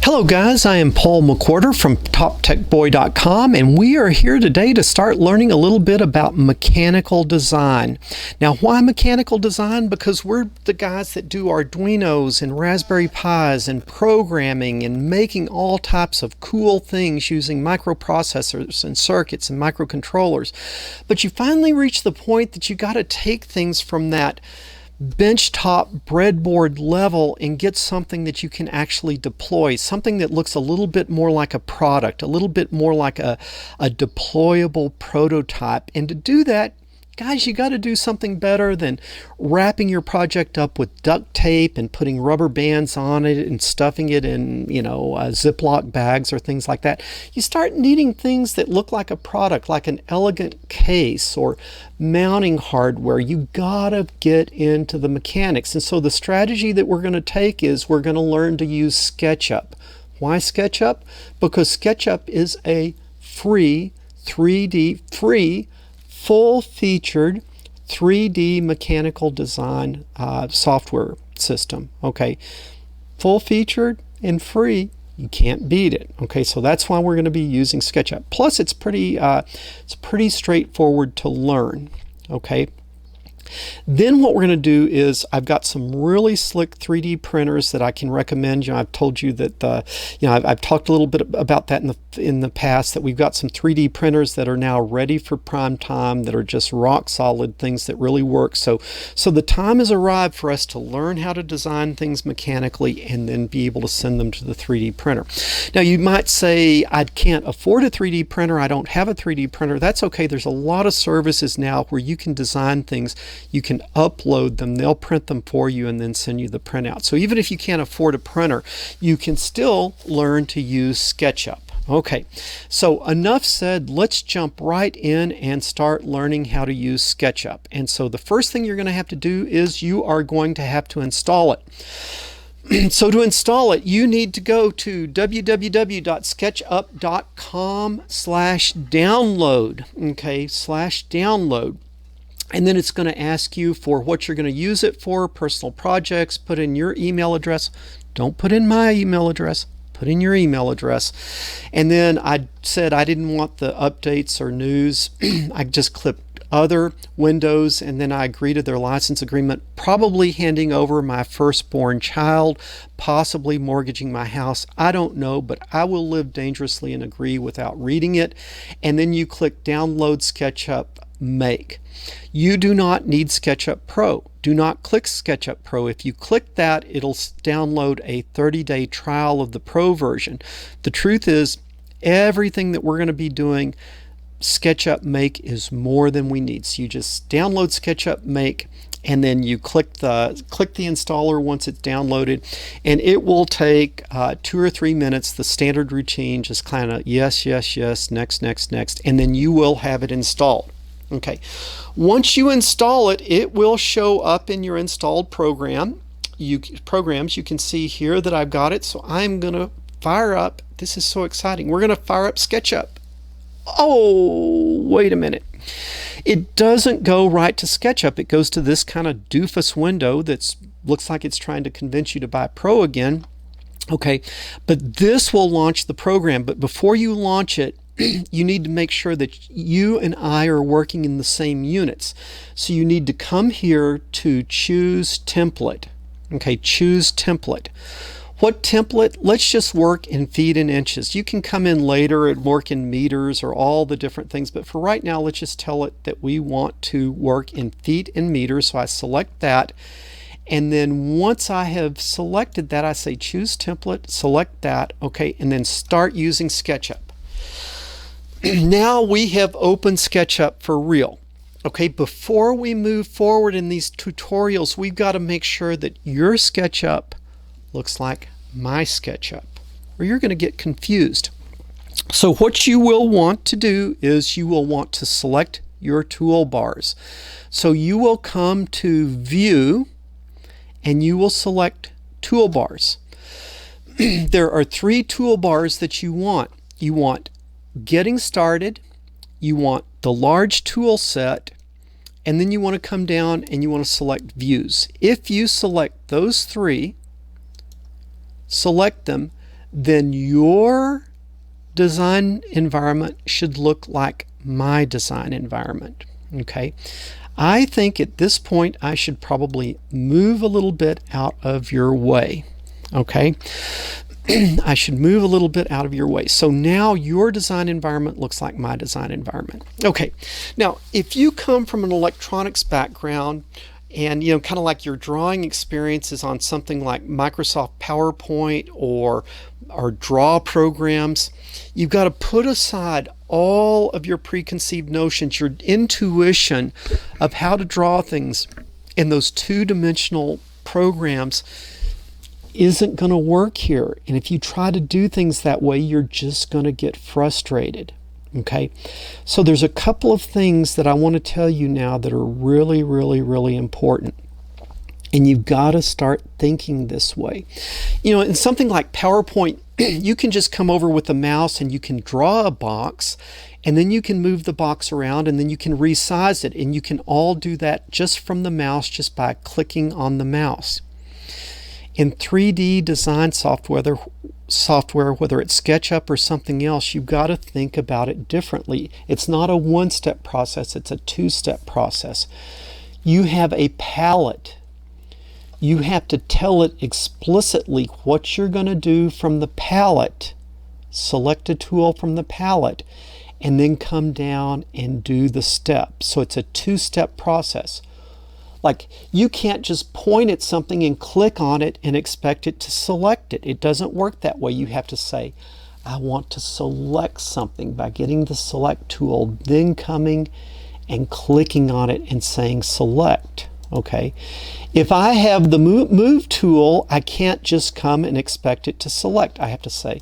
Hello guys, I am Paul McWhorter from TopTechBoy.com, and we are here today to start learning a little bit about mechanical design. Now, why mechanical design? Because we're the guys that do Arduinos and Raspberry Pis and programming and making all types of cool things using microprocessors and circuits and microcontrollers. But you finally reach the point that you got to take things from that benchtop breadboard level and get something that you can actually deploy, something that looks a little bit more like a product, a little bit more like a deployable prototype. And to do that, guys, you got to do something better than wrapping your project up with duct tape and putting rubber bands on it and stuffing it in, Ziploc bags or things like that. You start needing things that look like a product, like an elegant case or mounting hardware. You gotta get into the mechanics. And so the strategy that we're going to take is we're going to learn to use Sketchup. Why Sketchup? Because Sketchup is a free full-featured 3D mechanical design software system. Okay, full-featured and free. You can't beat it. Okay, so that's why we're going to be using SketchUp. Plus, it's pretty straightforward to learn. Okay. Then what we're going to do is I've got some really slick 3D printers that I can recommend. I've told you that I've talked a little bit about that in the past, that we've got some 3D printers that are now ready for prime time, that are just rock solid things that really work. So the time has arrived for us to learn how to design things mechanically and then be able to send them to the 3D printer. Now you might say, I can't afford a 3D printer, I don't have a 3D printer. That's okay. There's a lot of services now where you can design things. You can upload them, they'll print them for you and then send you the printout. So even if you can't afford a printer, you can still learn to use SketchUp. Okay, so enough said, let's jump right in and start learning how to use SketchUp. And so the first thing you're going to have to do is you are going to have to install it. So to install it, you need to go to www.sketchup.com/download. Okay, /download. And then it's going to ask you for what you're going to use it for, personal projects. Put in your email address. Don't put in my email address. Put in your email address. And then I said I didn't want the updates or news. I just clicked other windows, and then I agree to their license agreement, probably handing over my firstborn child, possibly mortgaging my house. I don't know, but I will live dangerously and agree without reading it. And then you click download SketchUp Make. You do not need SketchUp Pro. Do not click SketchUp Pro. If you click that, it'll download a 30-day trial of the Pro version. The truth is, everything that we're going to be doing, SketchUp Make is more than we need. So you just download SketchUp Make, and then you click the installer once it's downloaded, and it will take 2 or 3 minutes. The standard routine, just kind of yes, next, and then you will have it installed. Okay, once you install it, it will show up in your installed programs. You can see here that I've got it, so I'm going to fire up. This is so exciting. We're going to fire up SketchUp. Oh, wait a minute. It doesn't go right to SketchUp. It goes to this kind of doofus window that looks like it's trying to convince you to buy Pro again. Okay, but this will launch the program. But before you launch it, you need to make sure that you and I are working in the same units. So you need to come here to choose template. Okay, choose template. What template? Let's just work in feet and inches. You can come in later and work in meters or all the different things, but for right now, let's just tell it that we want to work in feet and meters. So I select that. And then once I have selected that, I say choose template, select that, okay, and then start using SketchUp. Now we have opened SketchUp for real. Okay, before we move forward in these tutorials, we've got to make sure that your SketchUp looks like my SketchUp, or you're going to get confused. So what you will want to do is you will want to select your toolbars. So you will come to View, and you will select Toolbars. There are 3 toolbars that you want. You want Getting Started, you want the Large Tool Set, and then you want to come down and you want to select Views. If you select those 3, select them, then your design environment should look like my design environment. Okay, I think at this point I should probably move a little bit out of your way. Okay, I should move a little bit out of your way. So now your design environment looks like my design environment. Okay, now if you come from an electronics background and kind of like your drawing experience is on something like Microsoft PowerPoint or draw programs, you've got to put aside all of your preconceived notions, your intuition of how to draw things in those two-dimensional programs isn't going to work here. And if you try to do things that way, you're just going to get frustrated. Okay, so there's a couple of things that I want to tell you now that are really, really, really important. And you've got to start thinking this way. In something like PowerPoint, you can just come over with a mouse and you can draw a box, and then you can move the box around, and then you can resize it. And you can all do that just from the mouse, just by clicking on the mouse. In 3D design software, whether it's Sketchup or something else, you've got to think about it differently. It's not a one-step process, it's a two-step process. You have a palette. You have to tell it explicitly what you're going to do from the palette. Select a tool from the palette, and then come down and do the steps. So it's a two-step process. Like, you can't just point at something and click on it and expect it to select it. It doesn't work that way. You have to say, I want to select something by getting the select tool, then coming and clicking on it and saying select. Okay. If I have the move tool, I can't just come and expect it to select. I have to say,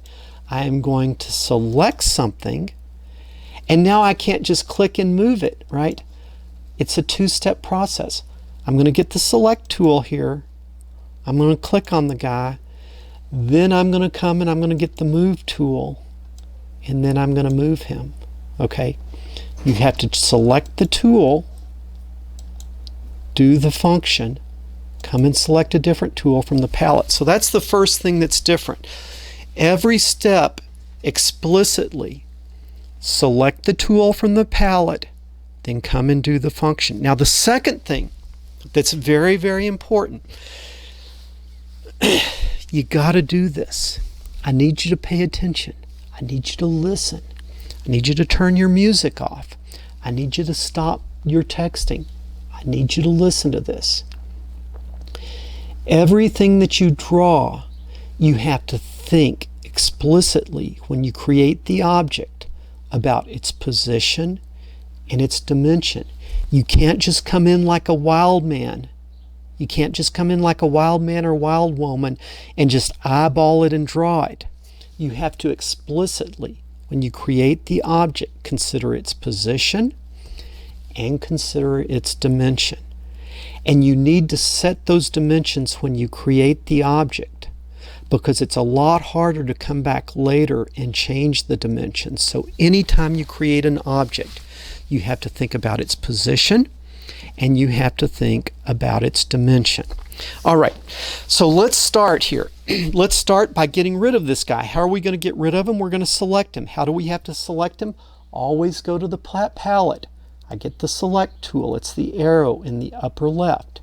I am going to select something, and now I can't just click and move it, right? It's a two-step process. I'm going to get the select tool here. I'm going to click on the guy. Then I'm going to come and I'm going to get the move tool. And then I'm going to move him. Okay? You have to select the tool, do the function, come and select a different tool from the palette. So that's the first thing that's different. Every step explicitly select the tool from the palette, then come and do the function. Now the second thing that's very, very important, you got to do this. I need you to pay attention. I need you to listen. I need you to turn your music off. I need you to stop your texting. I need you to listen to this. Everything that you draw, you have to think explicitly when you create the object about its position and its dimension. You can't just come in like a wild man. You can't just come in like a wild man or wild woman and just eyeball it and draw it. You have to explicitly, when you create the object, consider its position and consider its dimension. And you need to set those dimensions when you create the object, because it's a lot harder to come back later and change the dimensions. So anytime you create an object, you have to think about its position and you have to think about its dimension. All right, so let's start here. Let's start by getting rid of this guy. How are we going to get rid of him? We're going to select him. How do we have to select him? Always go to the palette. I get the select tool. It's the arrow in the upper left.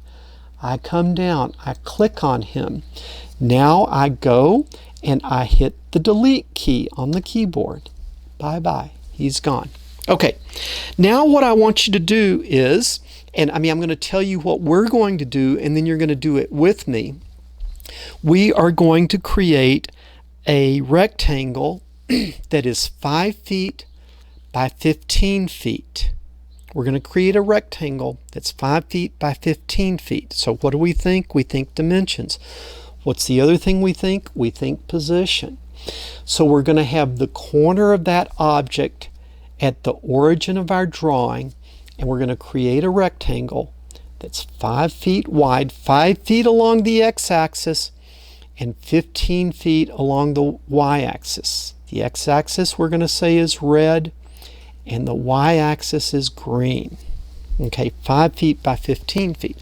I come down. I click on him. Now I go and I hit the delete key on the keyboard. Bye-bye. He's gone. Okay, now what I want you to do is, and I'm going to tell you what we're going to do, and then you're going to do it with me. We are going to create a rectangle that is 5 feet by 15 feet. We're going to create a rectangle that's 5 feet by 15 feet. So what do we think? We think dimensions. What's the other thing we think? We think position. So we're going to have the corner of that object at the origin of our drawing, and we're going to create a rectangle that's 5 feet wide, 5 feet along the x-axis, and 15 feet along the y-axis. The x-axis we're going to say is red, and the y-axis is green. Okay, 5 feet by 15 feet.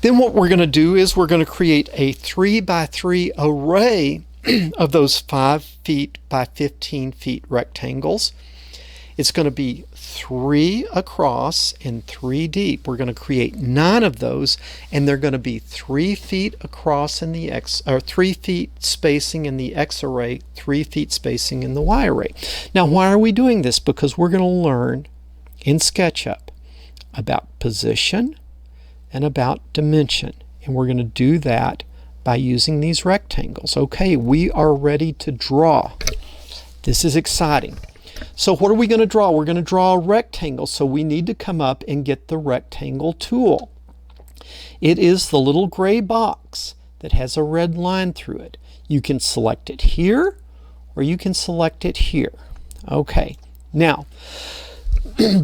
Then what we're going to do is we're going to create a 3 by 3 array of those 5 feet by 15 feet rectangles. It's going to be 3 across and 3 deep. We're going to create 9 of those, and they're going to be 3 feet across in the X, or 3 feet spacing in the X array, 3 feet spacing in the Y array. Now, why are we doing this? Because we're going to learn in SketchUp about position and about dimension, and we're going to do that by using these rectangles. Okay, we are ready to draw. This is exciting. So what are we going to draw? We're going to draw a rectangle, so we need to come up and get the rectangle tool. It is the little gray box that has a red line through it. You can select it here, or you can select it here. Okay, now,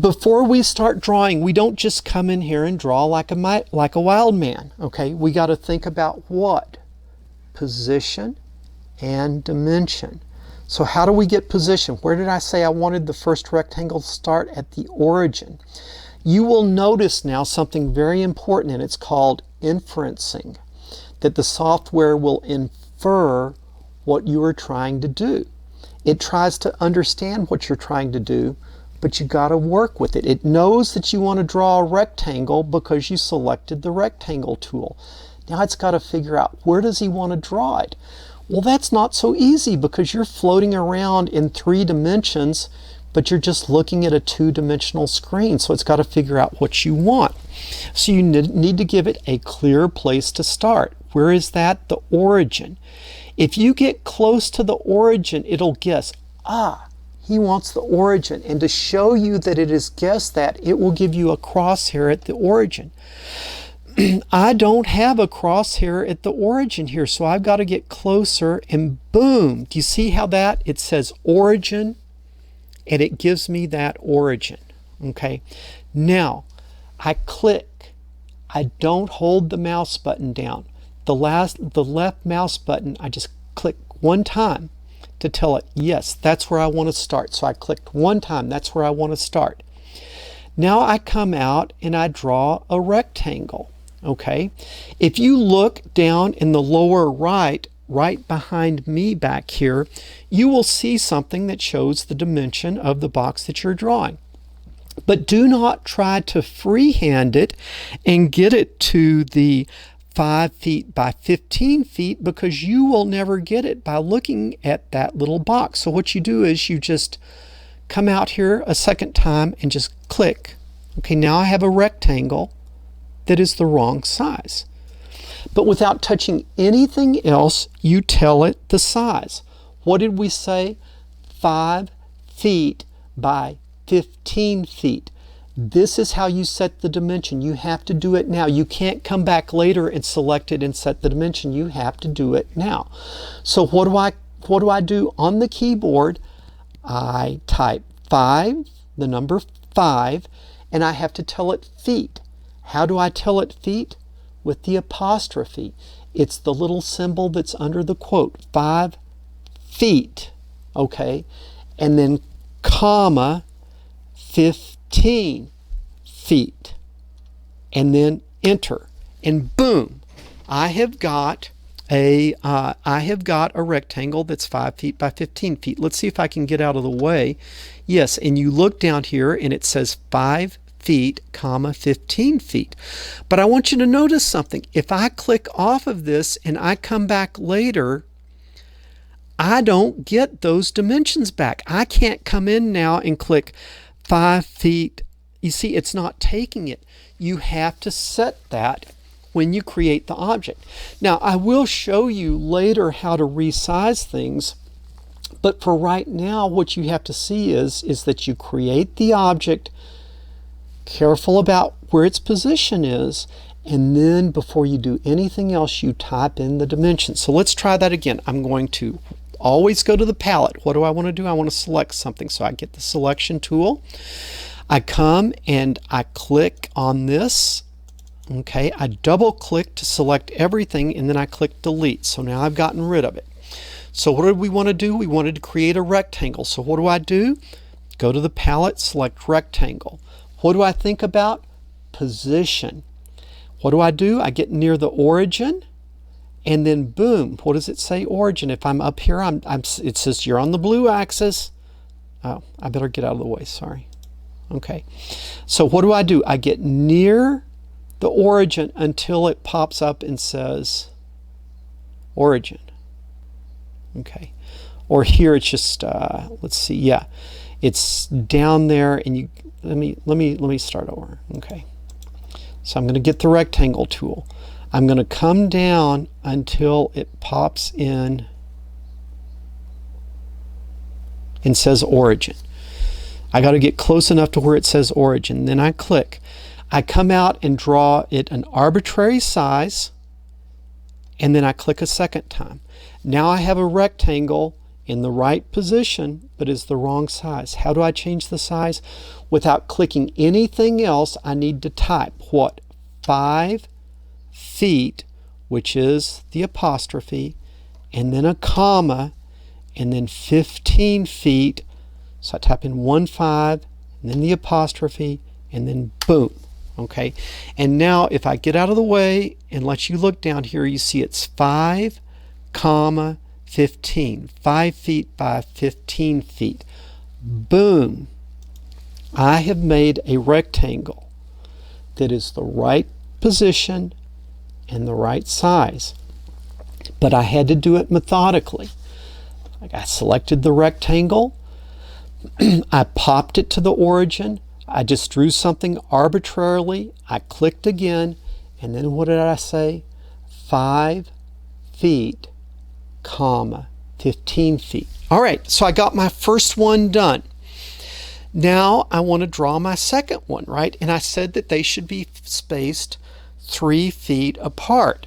before we start drawing, we don't just come in here and draw like a wild man. Okay, we got to think about what? Position and dimension. So how do we get position? Where did I say I wanted the first rectangle to start? At the origin. You will notice now something very important, and it's called inferencing, that the software will infer what you are trying to do. It tries to understand what you're trying to do, but you got to work with it. It knows that you want to draw a rectangle because you selected the rectangle tool. Now it's got to figure out, where does he want to draw it? Well, that's not so easy because you're floating around in 3 dimensions, but you're just looking at a 2-dimensional screen. So it's got to figure out what you want. So you need to give it a clear place to start. Where is that? The origin. If you get close to the origin, it'll guess, he wants the origin. And to show you that it has guessed that, it will give you a crosshair at the origin. I don't have a crosshair at the origin here, so I've got to get closer, and boom! Do you see how that? It says origin, and it gives me that origin. Okay, now I click. I don't hold the mouse button down. The left mouse button, I just click one time to tell it, yes, that's where I want to start. So I clicked one time, that's where I want to start. Now I come out and I draw a rectangle. Okay, if you look down in the lower right behind me back here, you will see something that shows the dimension of the box that you're drawing. But do not try to freehand it and get it to the 5 feet by 15 feet, because you will never get it by looking at that little box. So what you do is you just come out here a second time and just click. Okay, now I have a rectangle that is the wrong size. But without touching anything else, you tell it the size. What did we say? 5 feet by 15 feet. This is how you set the dimension. You have to do it now. You can't come back later and select it and set the dimension. You have to do it now. So what do I do on the keyboard? I type 5, the number 5, and I have to tell it feet. How do I tell it feet? With the apostrophe. It's the little symbol that's under the quote, 5 feet, okay? And then comma, 15 feet. And then enter. And boom, I have got a rectangle that's 5 feet by 15 feet. Let's see if I can get out of the way. Yes, and you look down here and it says 5 feet, comma, 15 feet. But I want you to notice something. If I click off of this and I come back later, I don't get those dimensions back. I can't come in now and click 5 feet. You see, it's not taking it. You have to set that when you create the object. Now, I will show you later how to resize things, but for right now, what you have to see is that you create the object, careful about where its position is, and then before you do anything else, you type in the dimensions. So let's try that again. I'm going to always go to the palette. What do I want to do? I want to select something. So I get the selection tool. I come and I click on this. Okay, I double click to select everything, and then I click delete. So now I've gotten rid of it. So what did we want to do? We wanted to create a rectangle. So what do? Go to the palette, select rectangle. What do I think about? Position. What do? I get near the origin, And then boom, what does it say? Origin. If I'm up here, it says you're on the blue axis. Oh, I better get out of the way, sorry. Okay, so what do? I get near the origin until it pops up and says origin. Okay, or here it's just, let's see, yeah, it's down there, and you, let me start over. Okay, so I'm going to get the rectangle tool. I'm going to come down until it pops in and says origin. I got to get close enough to where it says origin. Then I click. I come out and draw it an arbitrary size, and then I click a second time. Now I have a rectangle in the right position, but is the wrong size. How do I change the size? Without clicking anything else, I need to type what? 5 feet, which is the apostrophe, and then a comma, and then 15 feet. So I type in 1 5, and then the apostrophe, and then boom. Okay, and now if I get out of the way and let you look down here, you see it's 5 comma 15, 5 feet by 15 feet. Boom. I have made a rectangle that is the right position and the right size, but I had to do it methodically. I selected the rectangle, I popped it to the origin, I just drew something arbitrarily, I clicked again, and then what did I say? 5 feet, comma, 15 feet. All right, so I got my first one done. Now I want to draw my second one, right? And I said that they should be spaced 3 feet apart.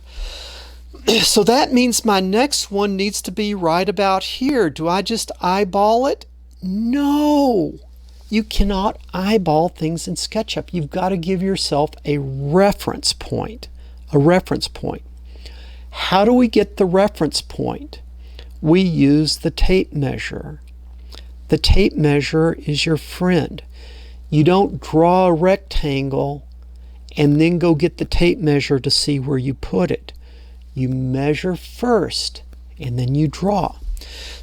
So that means my next one needs to be right about here. Do I just eyeball it? No. You cannot eyeball things in SketchUp. You've got to give yourself a reference point. A reference point. How do we get the reference point? We use the tape measure. The tape measure is your friend. You don't draw a rectangle and then go get the tape measure to see where you put it. You measure first and then you draw.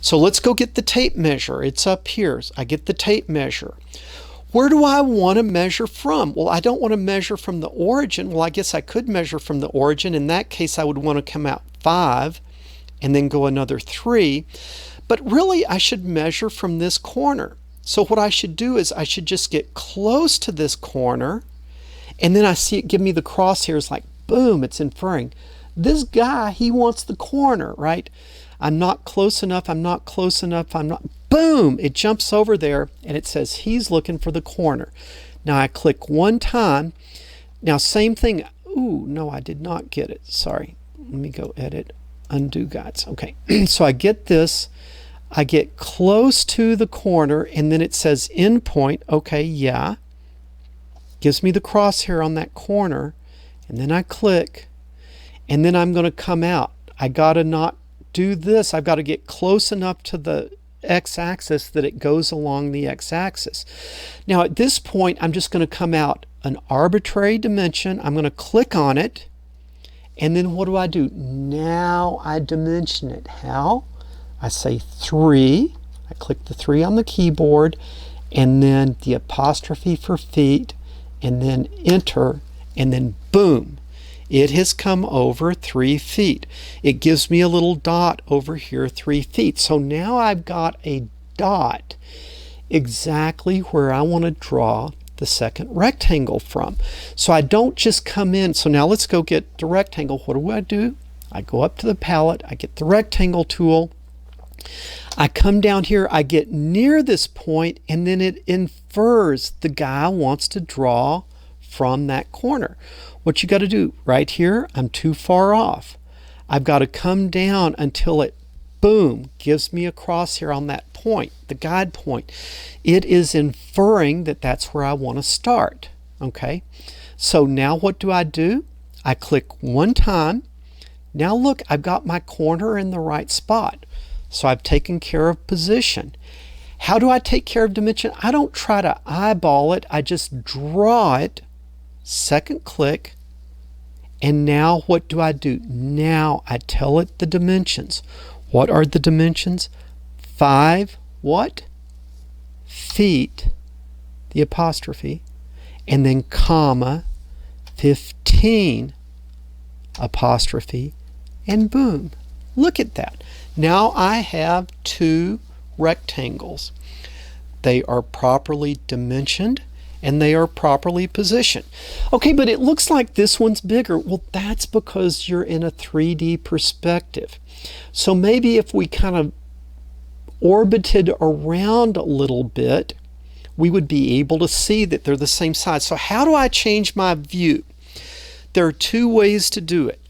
So let's go get the tape measure. It's up here. I get the tape measure. Where do I want to measure from? Well, I don't want to measure from the origin. Well, I guess I could measure from the origin. In that case, I would want to come out 5 and then go another 3. But really, I should measure from this corner. So what I should do is I should just get close to this corner, and then I see it give me the crosshairs like, boom, it's inferring. This guy, he wants the corner, right? I'm not close enough, I'm not close enough, I'm not, boom, it jumps over there and it says he's looking for the corner. Now I click one time. Now same thing, ooh, no, I did not get it, sorry. Let me go edit, undo guides, okay. So I get this, I get close to the corner and then it says endpoint, okay, yeah. Gives me the crosshair on that corner and then I click and then I'm going to come out. I got to not do this. I've got to get close enough to the x-axis that it goes along the x-axis. Now at this point I'm just going to come out an arbitrary dimension. I'm going to click on it and then what do? Now I dimension it. How? I say 3. I click the 3 on the keyboard and then the apostrophe for feet and then enter and then boom. It has come over 3 feet. It gives me a little dot over here 3 feet. So now I've got a dot exactly where I want to draw the second rectangle from. So I don't just come in. So now let's go get the rectangle. What do? I go up to the palette. I get the rectangle tool. I come down here. I get near this point and then it infers the guy wants to draw from that corner. What you got to do right here, I'm too far off. I've got to come down until it, boom, gives me a crosshair on that point, the guide point. It is inferring that that's where I want to start, okay? So now what do? I click one time. Now look, I've got my corner in the right spot. So I've taken care of position. How do I take care of dimension? I don't try to eyeball it. I just draw it. Second click, And now what do? Now I tell it the dimensions. What are the dimensions? 5 what? Feet, the apostrophe, and then comma, 15 apostrophe, and boom. Look at that. Now I have 2 rectangles. They are properly dimensioned and they are properly positioned. Okay, but it looks like this one's bigger. Well, that's because you're in a 3D perspective. So maybe if we kind of orbited around a little bit, we would be able to see that they're the same size. So how do I change my view? There are 2 ways to do it.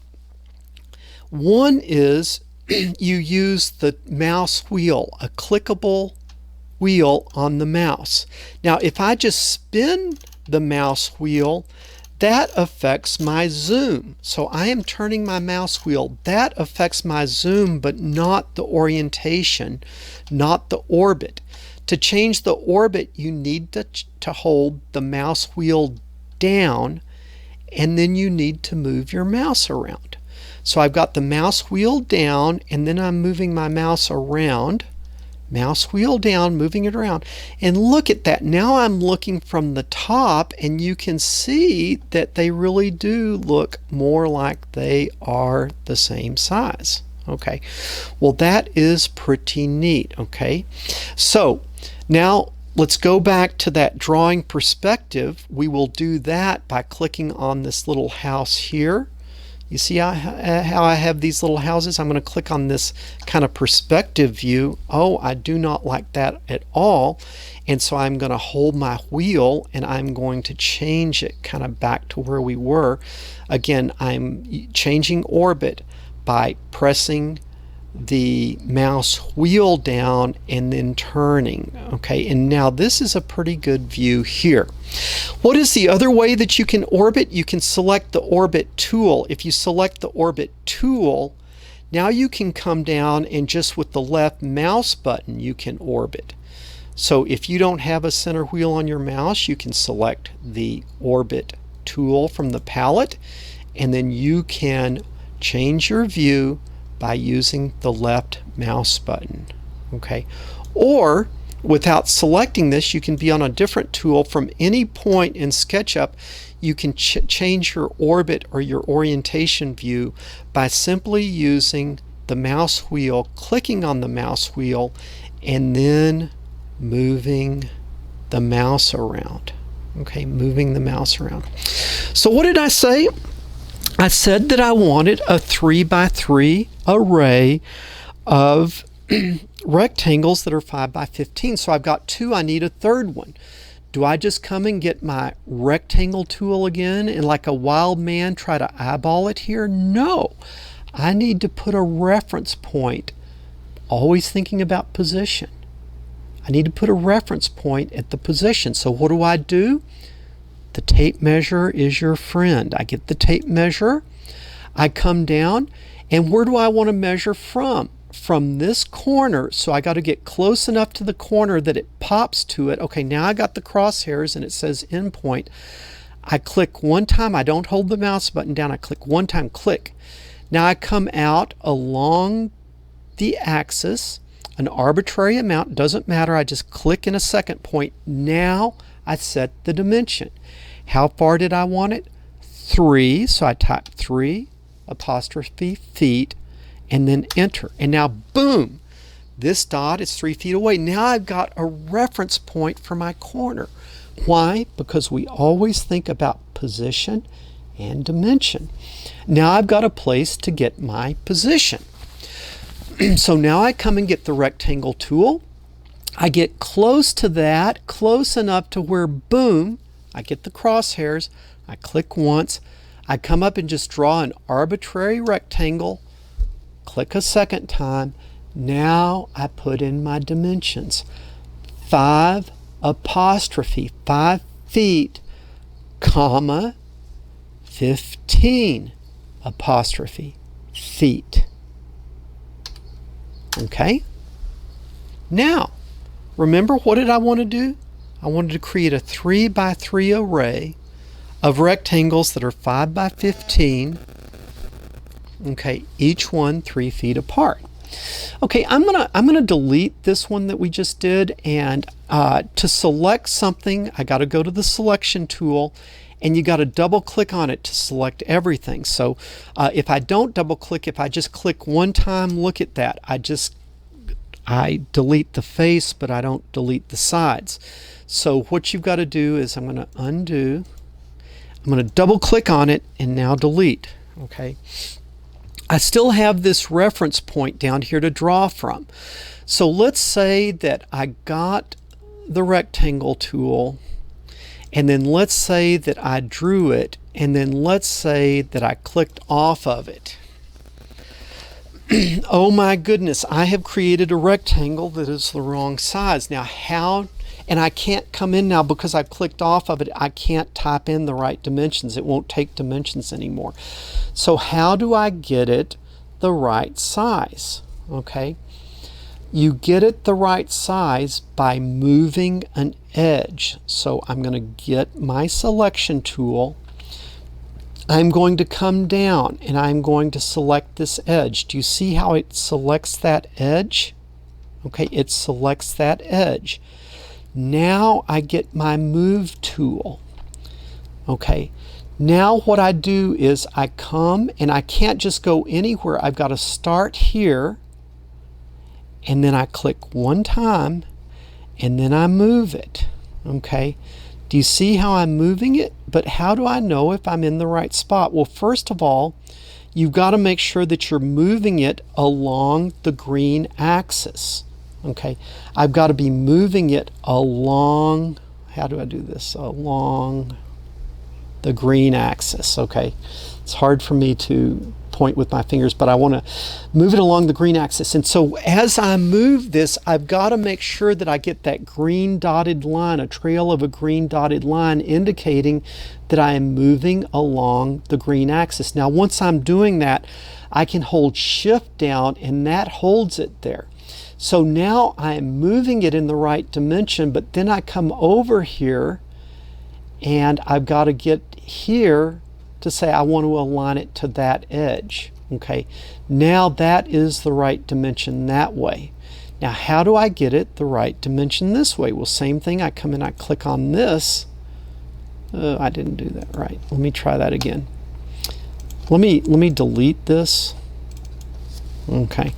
One is you use the mouse wheel, a clickable wheel on the mouse. Now, if I just spin the mouse wheel, that affects my zoom. So I am turning my mouse wheel. That affects my zoom, but not the orientation, not the orbit. To change the orbit, you need to hold the mouse wheel down, and then you need to move your mouse around. So I've got the mouse wheel down, and then I'm moving my mouse around. Mouse wheel down, moving it around. And look at that. Now I'm looking from the top, and you can see that they really do look more like they are the same size. Okay, well, that is pretty neat. Okay, so now let's go back to that drawing perspective. We will do that by clicking on this little house here. You see how I have these little houses? I'm going to click on this kind of perspective view. Oh, I do not like that at all. And so I'm going to hold my wheel and I'm going to change it kind of back to where we were. Again, I'm changing orbit by pressing the mouse wheel down and then turning. Okay, and now this is a pretty good view here. What is the other way that you can orbit? You can select the orbit tool. If you select the orbit tool, now you can come down and just with the left mouse button you can orbit. So if you don't have a center wheel on your mouse, you can select the orbit tool from the palette, and then you can change your view by using the left mouse button. Okay, or without selecting this, you can be on a different tool from any point in SketchUp. You can change your orbit or your orientation view by simply using the mouse wheel, clicking on the mouse wheel, and then moving the mouse around. Okay, moving the mouse around. So what did I say? I said that I wanted a 3x3 array of rectangles that are 5x15. So I've got 2. I need a third one. Do I just come and get my rectangle tool again and like a wild man try to eyeball it here? No. I need to put a reference point, always thinking about position. I need to put a reference point at the position. So what do? The tape measure is your friend. I get the tape measure, I come down, and where do I want to measure from? From this corner. So I got to get close enough to the corner that it pops to it. Okay, now I got the crosshairs and it says endpoint. I click one time. I don't hold the mouse button down. I click one time, click. Now I come out along the axis, an arbitrary amount, doesn't matter. I just click in a second point. Now I set the dimension. How far did I want it? 3. So I type 3 apostrophe feet and then enter. And now boom, this dot is 3 feet away. Now I've got a reference point for my corner. Why? Because we always think about position and dimension. Now I've got a place to get my position. So now I come and get the rectangle tool. I get close to that, close enough to where boom, I get the crosshairs. I click once. I come up and just draw an arbitrary rectangle. Click a second time. Now I put in my dimensions. 5 apostrophe 5 feet, comma 15 apostrophe feet. Okay? Now, remember, what did I want to do? I wanted to create a 3x3 array of rectangles that are 5 by 15. Okay, each one 3 feet apart. Okay, I'm gonna delete this one that we just did, and to select something, I got to go to the selection tool, and you got to double click on it to select everything. So if I don't double click, if I just click one time, look at that. I delete the face, but I don't delete the sides. So what you've got to do is I'm going to undo. I'm going to double click on it and now delete. Okay. I still have this reference point down here to draw from. So let's say that I got the rectangle tool, and then let's say that I drew it, and then let's say that I clicked off of it. Oh my goodness, I have created a rectangle that is the wrong size. Now how, and I can't come in now because I clicked off of it, I can't type in the right dimensions. It won't take dimensions anymore. So how do I get it the right size? Okay, you get it the right size by moving an edge. So I'm going to get my selection tool. I'm going to come down and I'm going to select this edge. Do you see how it selects that edge? Okay, it selects that edge. Now I get my move tool. Okay, now what I do is I come, and I can't just go anywhere. I've got to start here, and then I click one time, and then I move it. Okay, do you see how I'm moving it? But how do I know if I'm in the right spot? Well, first of all, you've got to make sure that you're moving it along the green axis. Okay, I've got to be moving it along, how do I do this? Along the green axis. Okay, it's hard for me to point with my fingers, but I want to move it along the green axis. And so as I move this, I've got to make sure that I get that green dotted line, a trail of a green dotted line indicating that I am moving along the green axis. Now once I'm doing that, I can hold shift down and that holds it there. So now I am moving it in the right dimension, but then I come over here and I've got to get here to say I want to align it to that edge. Okay, now that is the right dimension that way. Now how do I get it the right dimension this way? Well, same thing, I come in, I click on this. I didn't do that right. Let me try that again. Let me delete this. Okay,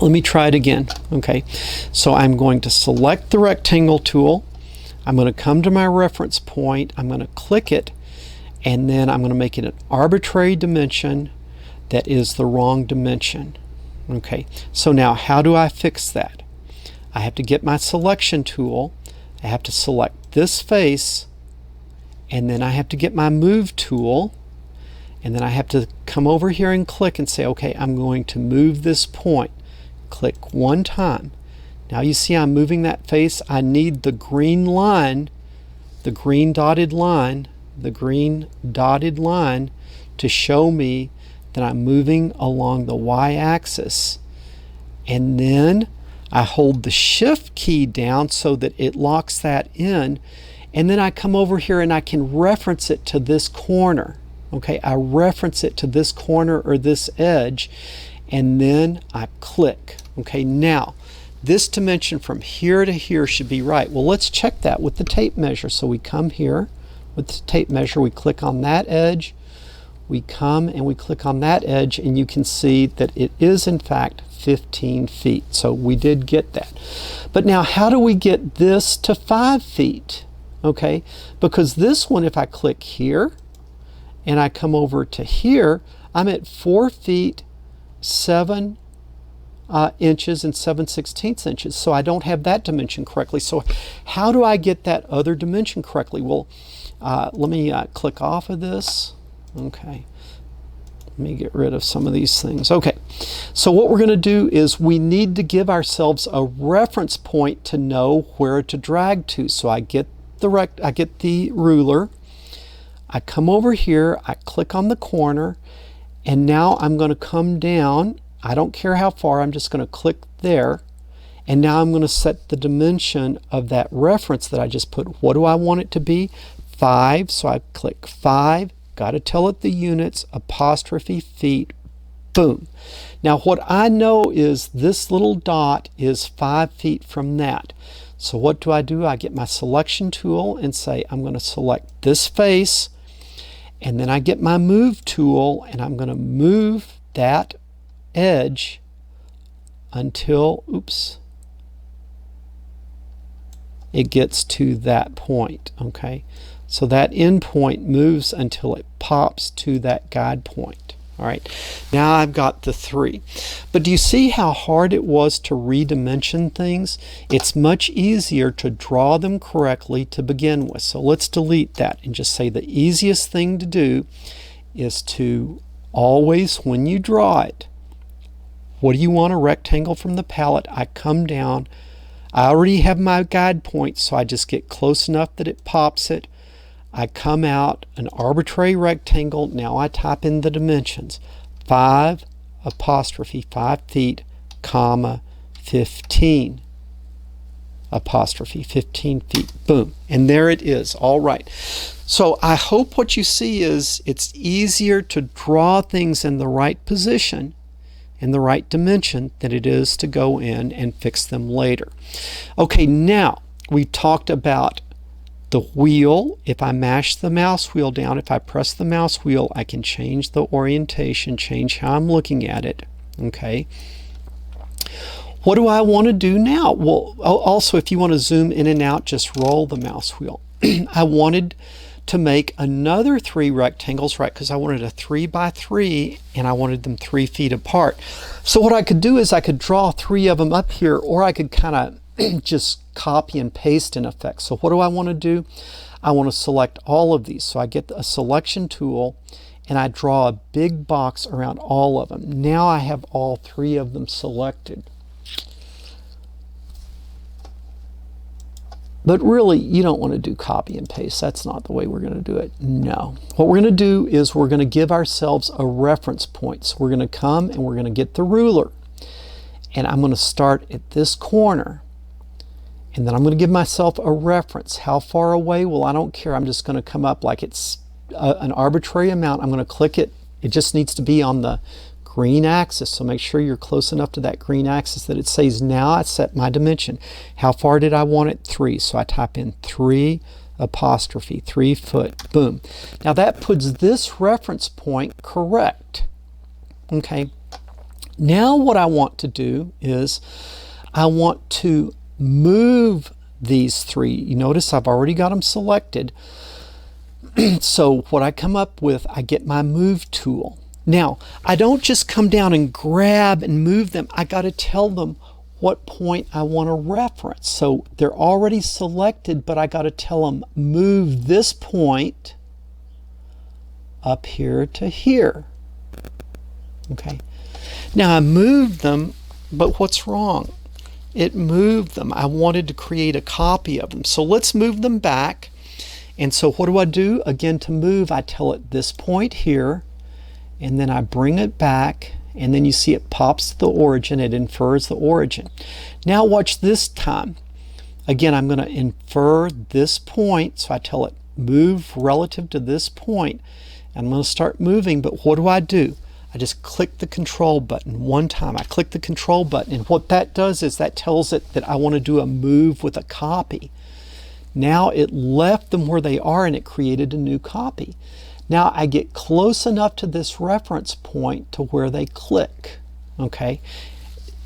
let me try it again. Okay, so I'm going to select the rectangle tool. I'm going to come to my reference point. I'm going to click it, and then I'm going to make it an arbitrary dimension that is the wrong dimension. Okay, so now how do I fix that? I have to get my selection tool. I have to select this face, and then I have to get my move tool, and then I have to come over here and click and say, okay, I'm going to move this point. Click one time. Now you see I'm moving that face. I need the green line, the green dotted line, the green dotted line to show me that I'm moving along the y-axis. And then I hold the shift key down so that it locks that in, and then I come over here and I can reference it to this corner. Okay, I reference it to this corner or this edge, and then I click. Okay, now this dimension from here to here should be right. Well, let's check that with the tape measure. So we come here with the tape measure, we click on that edge, we come and we click on that edge, and you can see that it is in fact 15 feet. So we did get that. But now how do we get this to 5 feet? Okay, because this one, if I click here and I come over to here, I'm at 4 feet 7 inches and 7/16 inches. So I don't have that dimension correctly. So how do I get that other dimension correctly? Well, let me click off of this. Okay, let me get rid of some of these things. Okay, so what we're going to do is we need to give ourselves a reference point to know where to drag to. So I get the ruler, I come over here, I click on the corner, and now I'm going to come down. I don't care how far, I'm just going to click there, and now I'm going to set the dimension of that reference that I just put. What do I want it to be? 5, so I click 5, got to tell it the units, apostrophe feet, boom. Now what I know is this little dot is 5 feet from that. So what do? I get my selection tool and say I'm going to select this face, and then I get my move tool and I'm going to move that edge until, oops, it gets to that point. Okay, so that end point moves until it pops to that guide point. All right, now I've got the 3. But do you see how hard it was to redimension things? It's much easier to draw them correctly to begin with. So let's delete that and just say the easiest thing to do is to always, when you draw it, what do you want? A rectangle from the palette. I come down. I already have my guide point, so I just get close enough that it pops it. I come out an arbitrary rectangle. Now I type in the dimensions. 5 apostrophe 5 feet, comma 15 apostrophe 15 feet. Boom. And there it is. All right. So I hope what you see is it's easier to draw things in the right position, in the right dimension, than it is to go in and fix them later. Okay, now we talked about the wheel. If I mash the mouse wheel down, if I press the mouse wheel, I can change the orientation, change how I'm looking at it. Okay. What do I want to do now? Well, also, if you want to zoom in and out, just roll the mouse wheel. I wanted to make another 3 rectangles, right? Because I wanted a 3 by 3 and I wanted them 3 feet apart. So what I could do is I could draw 3 of them up here, or I could kind of just copy and paste in effect. So what do I want to do? I want to select all of these. So I get a selection tool and I draw a big box around all of them. Now I have all 3 of them selected. But really, you don't want to do copy and paste. That's not the way we're going to do it. No. What we're going to do is we're going to give ourselves a reference point. So we're going to come and we're going to get the ruler. And I'm going to start at this corner. And then I'm going to give myself a reference. How far away? Well, I don't care. I'm just going to come up like it's an arbitrary amount. I'm going to click it. It just needs to be on the green axis. So make sure you're close enough to that green axis that it says, now I set my dimension. How far did I want it? 3. So I type in 3 apostrophe 3 foot. Boom. Now that puts this reference point correct. Okay. Now what I want to do is I want to move these 3. You notice I've already got them selected. So what I come up with, I get my move tool. Now I don't just come down and grab and move them. I got to tell them what point I want to reference. So they're already selected, but I got to tell them move this point up here to here. Okay. Now I moved them, but what's wrong? It moved them. I wanted to create a copy of them. So let's move them back. And so what do? Again, to move, I tell it this point here, and then I bring it back, and then you see it pops to the origin. It infers the origin. Now watch this time. Again, I'm going to infer this point. So I tell it move relative to this point. And I'm going to start moving, but what do? I just click the control button one time. I click the control button, and what that does is that tells it that I want to do a move with a copy. Now it left them where they are and it created a new copy. Now I get close enough to this reference point to where they click. Okay,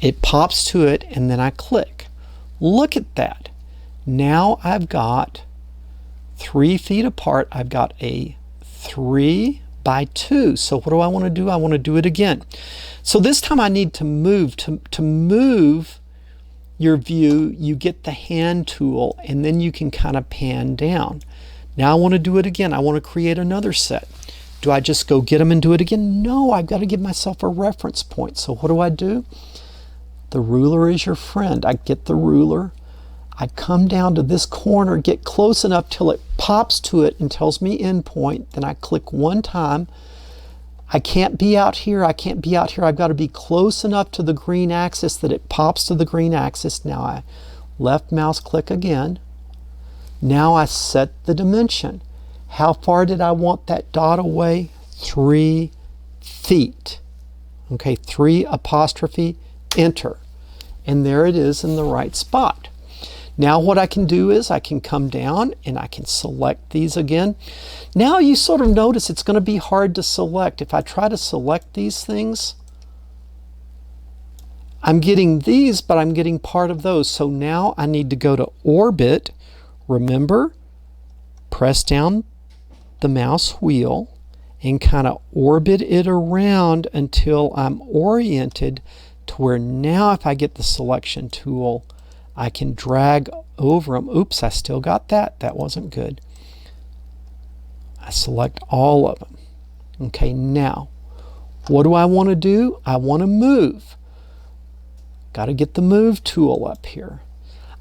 it pops to it and then I click. Look at that. Now I've got 3 feet apart. I've got a 3 by 2. So what do I want to do? I want to do it again. So this time I need to move. To move your view, you get the hand tool and then you can kind of pan down. Now I want to do it again. I want to create another set. Do I just go get them and do it again? No, I've got to give myself a reference point. So what do? The ruler is your friend. I get the ruler. I come down to this corner, get close enough till it pops to it and tells me end point. Then I click one time. I can't be out here. I can't be out here. I've got to be close enough to the green axis that it pops to the green axis. Now I left mouse click again. Now I set the dimension. How far did I want that dot away? 3 feet. Okay, 3 apostrophe, enter. And there it is in the right spot. Now what I can do is I can come down and I can select these again. Now you sort of notice it's going to be hard to select. If I try to select these things, I'm getting these, but I'm getting part of those. So now I need to go to orbit. Remember, press down the mouse wheel and kind of orbit it around until I'm oriented to where now if I get the selection tool, I can drag over them. Oops, I still got that. That wasn't good. I select all of them. Okay, now, what do I want to do? I want to move. Got to get the move tool up here.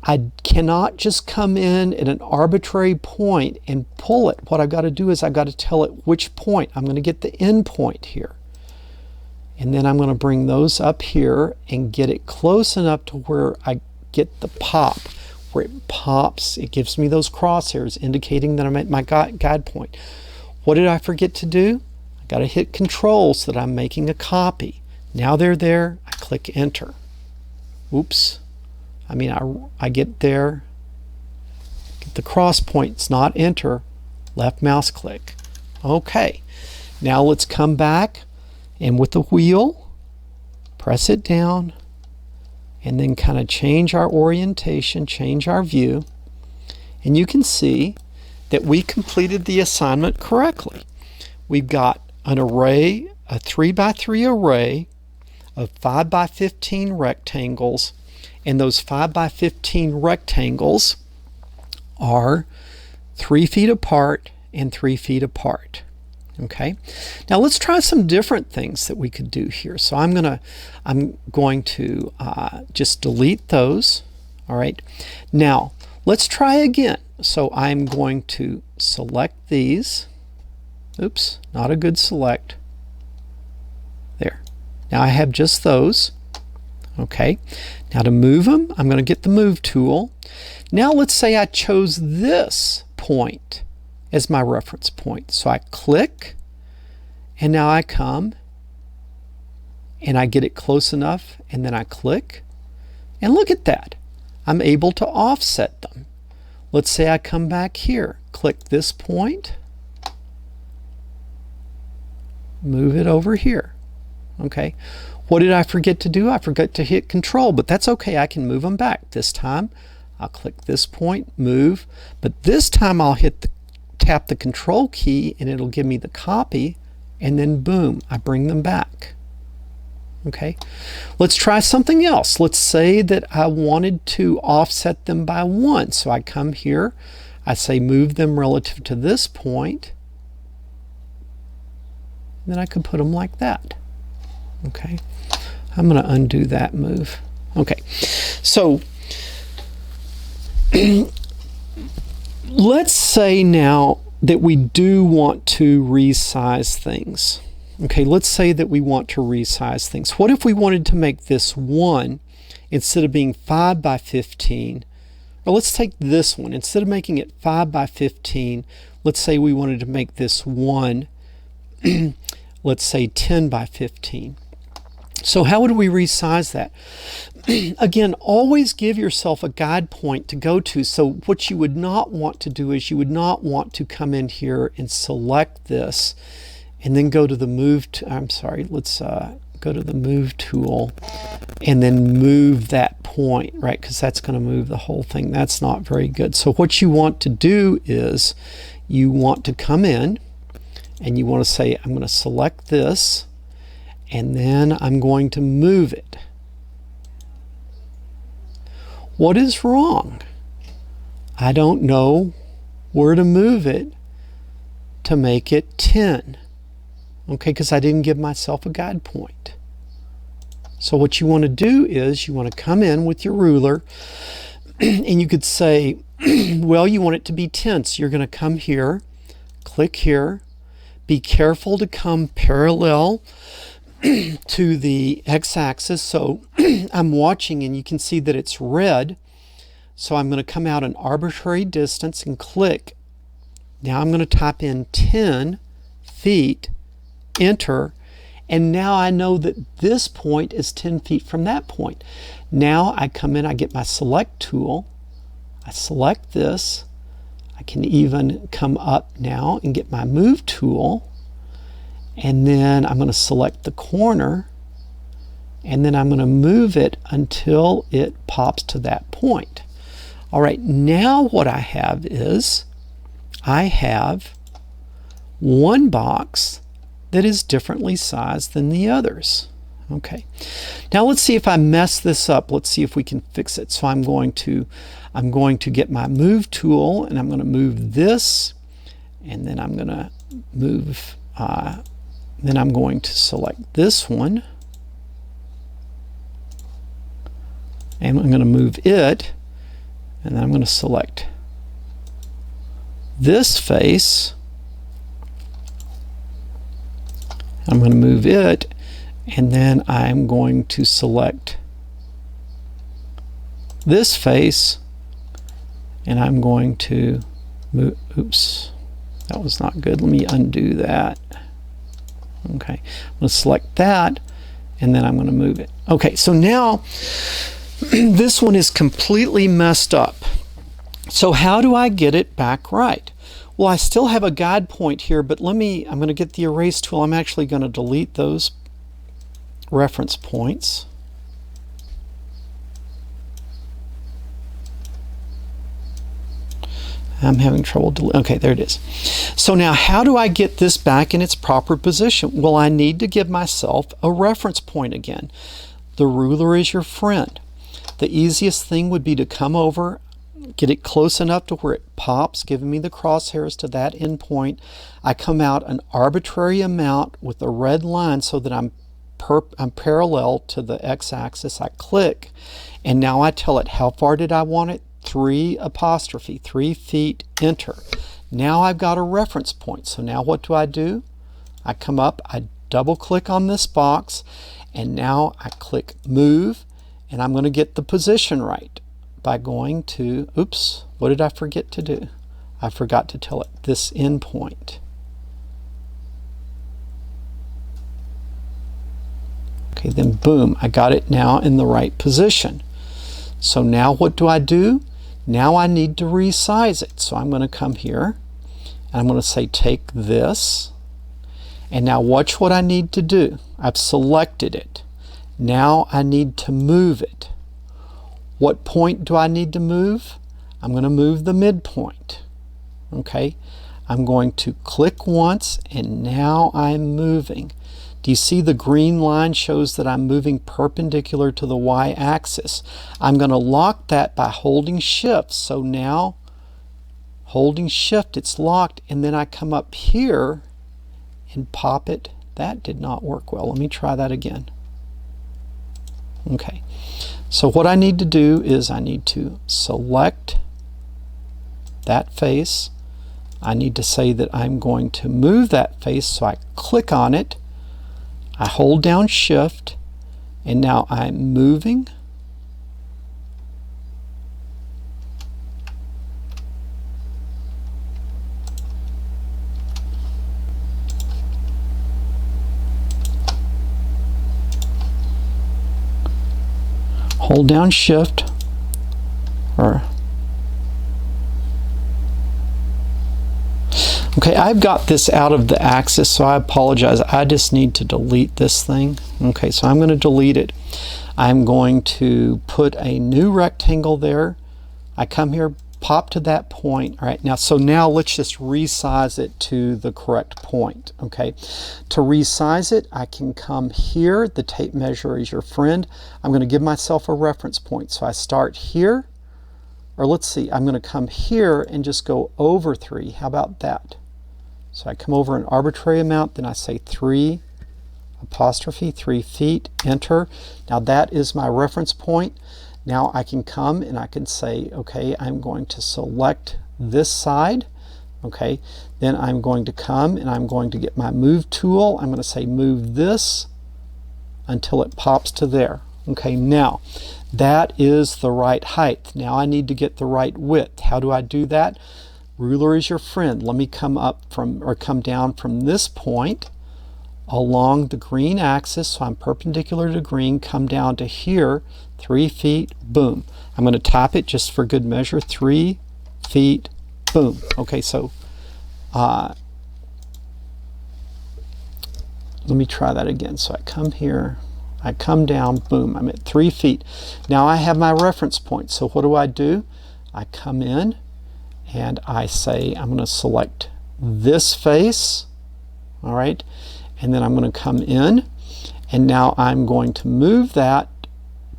I cannot just come in at an arbitrary point and pull it. What I've got to do is I've got to tell it which point. I'm going to get the end point here. And then I'm going to bring those up here and get it close enough to where I get the pop. Where it pops, it gives me those crosshairs indicating that I'm at my guide point. What did I forget to do? I got to hit Control so that I'm making a copy. Now they're there. I click Enter. Oops. I get there, get the cross points, not enter, left mouse click. Okay, now let's come back and with the wheel, press it down and then kind of change our orientation, change our view. And you can see that we completed the assignment correctly. We've got an array, a 3x3 array of 5x15 rectangles. And those 5x15 rectangles are 3 feet apart and 3 feet apart. Okay. Now let's try some different things that we could do here. So I'm going to just delete those. All right. Now let's try again. So I'm going to select these. Oops, not a good select. There. Now I have just those. Okay, now to move them, I'm going to get the move tool. Now let's say I chose this point as my reference point. So I click, and now I come, and I get it close enough, and then I click, and look at that. I'm able to offset them. Let's say I come back here, click this point, move it over here. Okay. What did I forget to do? I forgot to hit Control, but that's okay. I can move them back. This time, I'll click this point, move, but this time I'll tap the Control key and it'll give me the copy, and then boom, I bring them back. Okay, let's try something else. Let's say that I wanted to offset them by 1. So I come here, I say move them relative to this point, then I could put them like that. Okay, I'm going to undo that move. Okay, so let's say now that we do want to resize things. Okay, let's say that we want to resize things. What if we wanted to make this 1 instead of being 5x15? Or let's take this one. Instead of making it 5x15, let's say we wanted to make this 1, let's say 10x15. So how would we resize that? Again, always give yourself a guide point to go to. So what you would not want to do is you would not want to come in here and select this and then go to the move, let's go to the move tool and then move that point, right? Because that's going to move the whole thing. That's not very good. So what you want to do is you want to come in and you want to say, I'm going to select this, and then I'm going to move it. What is wrong? I don't know where to move it to make it 10. Okay, because I didn't give myself a guide point. So what you want to do is you want to come in with your ruler and you could say, well, you want it to be 10. So you're going to come here, click here, be careful to come parallel to the x-axis. So I'm watching and you can see that it's red. So I'm going to come out an arbitrary distance and click Now I'm going to type in 10 feet, enter, and now I know that this point is 10 feet from that point. Now I come in, I get my select tool, I select this, I can even come up now and get my move tool, and then I'm going to select the corner, and then I'm going to move it until it pops to that point. All right, now what I have is I have one box that is differently sized than the others. Okay, now let's see if I mess this up. Let's see if we can fix it. So I'm going to get my move tool, and I'm going to move this, and then I'm going to move, then I'm going to select this one, and I'm going to move it, and then I'm going to select this face, I'm going to move it, and then I'm going to select this face, and I'm going to move, oops, that was not good, let me undo that. Okay, I'm going to select that, and then I'm going to move it. Okay, so now this one is completely messed up. So how do I get it back right? Well, I still have a guide point here, but I'm going to get the erase tool. I'm actually going to delete those reference points. I'm having trouble okay, there it is. So now how do I get this back in its proper position? Well, I need to give myself a reference point again. The ruler is your friend. The easiest thing would be to come over, get it close enough to where it pops, giving me the crosshairs to that end point. I come out an arbitrary amount with a red line so that I'm parallel to the x-axis. I click, and now I tell it how far did I want it? 3 feet, enter. Now I've got a reference point. So now what do? I come up, I double click on this box, and now I click move, and I'm going to get the position right by going to, oops, what did I forget to do? I forgot to tell it this end point. Okay, then boom, I got it now in the right position. So now what do? Now I need to resize it. So I'm going to come here, and I'm going to say take this, and now watch what I need to do. I've selected it. Now I need to move it. What point do I need to move? I'm going to move the midpoint. Okay, I'm going to click once, and now I'm moving. Do you see the green line shows that I'm moving perpendicular to the y-axis? I'm going to lock that by holding shift. So now holding shift, it's locked, and then I come up here and pop it. That did not work well. Let me try that again. Okay, so what I need to do is I need to select that face. I need to say that I'm going to move that face, so I click on it, I hold down shift, and now I'm moving. Hold down shift, okay, I've got this out of the axis, so I apologize. I just need to delete this thing. Okay, so I'm going to delete it. I'm going to put a new rectangle there. I come here, pop to that point. All right, now, so now let's just resize it to the correct point. Okay, to resize it, I can come here. The tape measure is your friend. I'm going to give myself a reference point. So I start here, or let's see, I'm going to come here and just go over 3. How about that? So I come over an arbitrary amount, then I say 3 feet, enter. Now that is my reference point. Now I can come and I can say, okay, I'm going to select this side. Okay, then I'm going to come and I'm going to get my move tool. I'm going to say move this until it pops to there. Okay, now that is the right height. Now I need to get the right width. How do I do that? Ruler is your friend. Let me come down from this point along the green axis, so I'm perpendicular to green, come down to here, 3 feet, boom. I'm going to type it just for good measure, 3 feet, boom. Okay, so let me try that again. So I come here, I come down, boom, I'm at 3 feet. Now I have my reference point, so what do? I come in and I say I'm going to select this face, all right, and then I'm going to come in, and now I'm going to move that,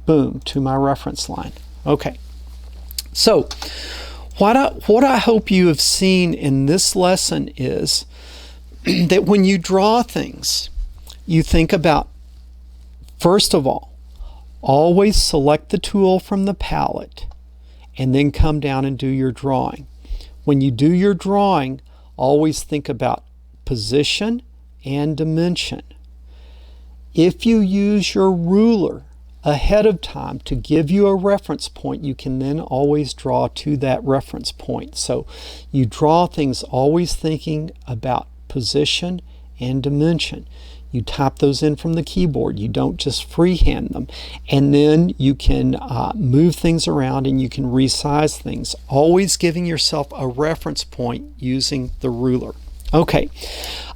boom, to my reference line. Okay, so what I hope you have seen in this lesson is that when you draw things, you think about, first of all, always select the tool from the palette and then come down and do your drawing. When you do your drawing, always think about position and dimension. If you use your ruler ahead of time to give you a reference point, you can then always draw to that reference point. So you draw things always thinking about position and dimension. You type those in from the keyboard. You don't just freehand them. And then you can move things around and you can resize things, always giving yourself a reference point using the ruler. Okay,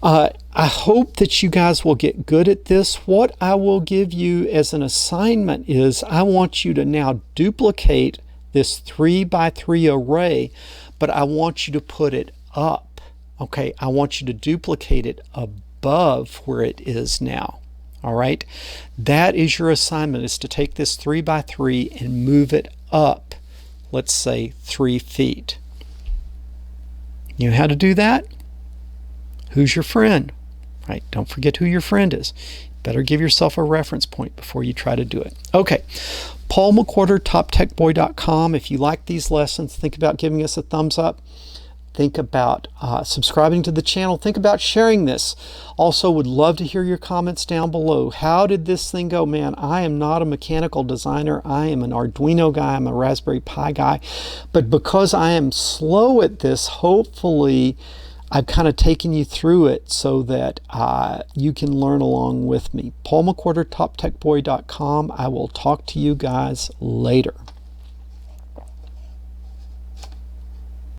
I hope that you guys will get good at this. What I will give you as an assignment is I want you to now duplicate this 3x3 array, but I want you to put it up. Okay, I want you to duplicate it above where it is now. All right, that is your assignment, is to take this 3x3 and move it up, let's say 3 feet. You know how to do that? Who's your friend? Right, don't forget who your friend is. Better give yourself a reference point before you try to do it. Okay, Paul McWhorter, TopTechBoy.com. If you like these lessons, think about giving us a thumbs up. Think about subscribing to the channel. Think about sharing this. Also, would love to hear your comments down below. How did this thing go? Man, I am not a mechanical designer. I am an Arduino guy. I'm a Raspberry Pi guy. But because I am slow at this, hopefully I've kind of taken you through it so that you can learn along with me. Paul McWhorter, TopTechBoy.com. I will talk to you guys later.